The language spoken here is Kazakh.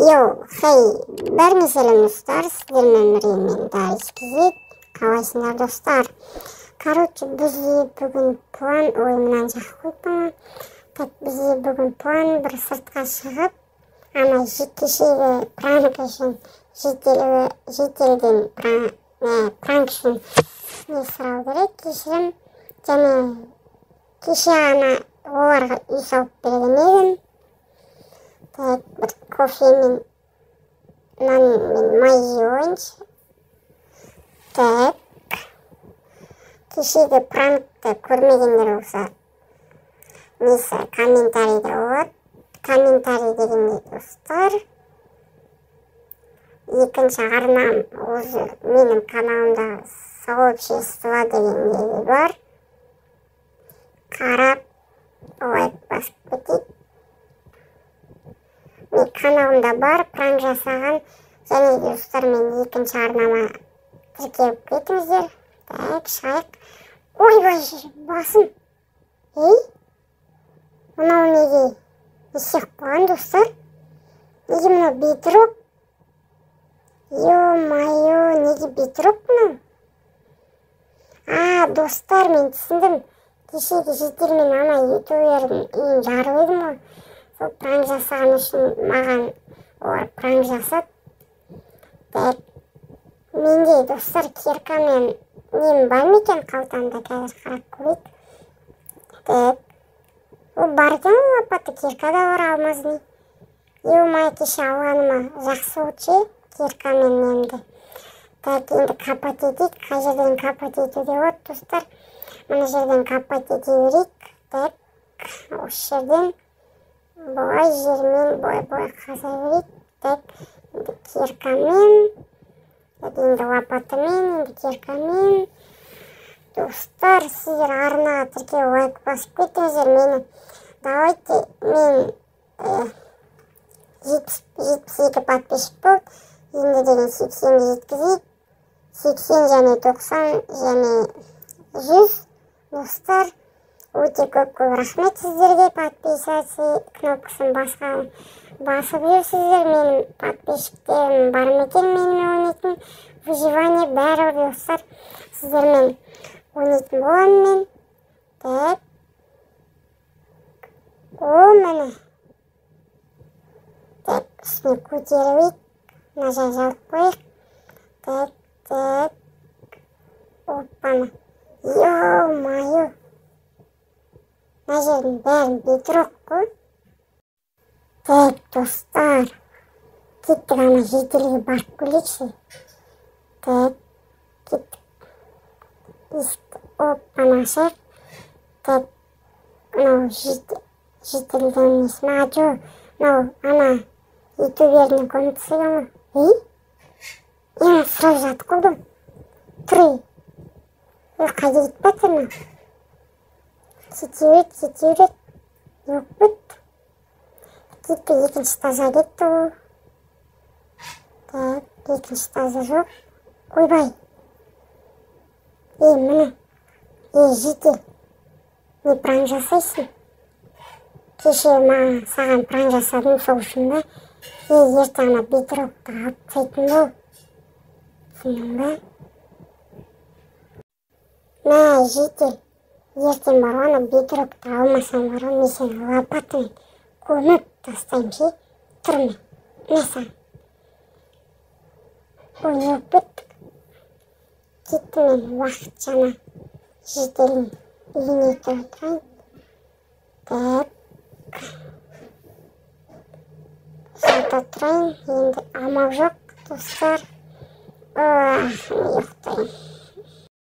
Йоу, хей, бәрі меселім достар, сіздермен мен Дарис Кезет, қалайсыңдар достар? Короче, бізде бүгін план, мынаны жаққа қойып так бізде бүгін план бір сыртқа шығып, ана кешегі пранк үшін, жителден пранк үшін не сұрау керек, кешірім, және кеше ана оларға үй салып берген едім. Так, бір кофе мен нан мен май жеуінші. Так, кешегі пранкты көрмегендер болса, несі комментарийде болады. Комментарий дегенде достар, екінші арнам өзі менің каналымда сообщество дегендегі бар. Қарап, лайк басып кетейік. Мен каналымда бар, пранк жасаған, және достар мен екінші арнама тіркеліп кетіңіздер. Так, шайық. Ойбай, басым. Ей, мынау неге есек қойған достар? Неге мынау бейтрук? Ё-майо, неге бейтрук мынау? Достар, мен түсіндім. Кешегі жителмен ана ютубердің үйін жарып едім ғой. Сол пранк жасаған үшін маған олар пранк жасады. Так, менде достар киркамен нем бар ма екен қалтамда, қазір қарап көрейік. Так, ол бар екен ғой лопата, кирка да бар, алмазный. Ё-майо, кеше алғаныма жақсы болды киркамен немді. Так, енді капать етейік. Қай жерден капать етуде болады достар? Мына жерден капать ете берейік. Так, осы жерден бұлай жермен бой қаза берейік. Так, енді киркамен, енді лопатамен, енді киркамен. Достар, сіздер арнаға тіркеліп лайк басып кетіңіздер. Мені давайте, мен 72 подписчик болды. Енді деген 80-ге жеткізейік. 80 және 90 және 100 достар. Өте көп рахмет сіздерге, подписаться кнопкасын басып жүрсіздер. Менің подписчиктерім бар ма екен менімен ойнайтын? Выживание бәрі достар. Сіздермен ойнайтын боламын мен. Так. Міне. Так, үстіне көтеріп нажай жалып қойық. Так. Оппаны. Ё-майо. Мына жердің бәрін бейтрук қой. Так, достар. Кеттік ана жителге барып көрейікші. Так, кеттік. Есікті оппаны ашайық. Так, мынау жителден несін жо. Мынау ана ютубердің комнатасы екен ғой. Ена сұрап жатып қалдым. Тұры. Қайда кетіп бәтір ма? Кете берет. Жоқ бұд. Кетті, екінші таза кетті ол. Так, екінші таза жоқ. Ойбай. Міне. Жител. Не пранк жасайсың? Кеше саған пранк жасадым сол үшін ба? Ертең ана бейтрукты алып тастайтын бол. Түсіндің ба? Мә, жител. Ертең бар ана бейтрукты алмасам бар, мен сені лопатамен көміп тастайым ше. Тұрмын. Мә саған. Ой, не өкпеттік. Кетті мен уақытшана жителдің үйіне кіріп тұрайын. Так. Жата тұрайын. Енді амал жоқ достар. Ұйықтайын.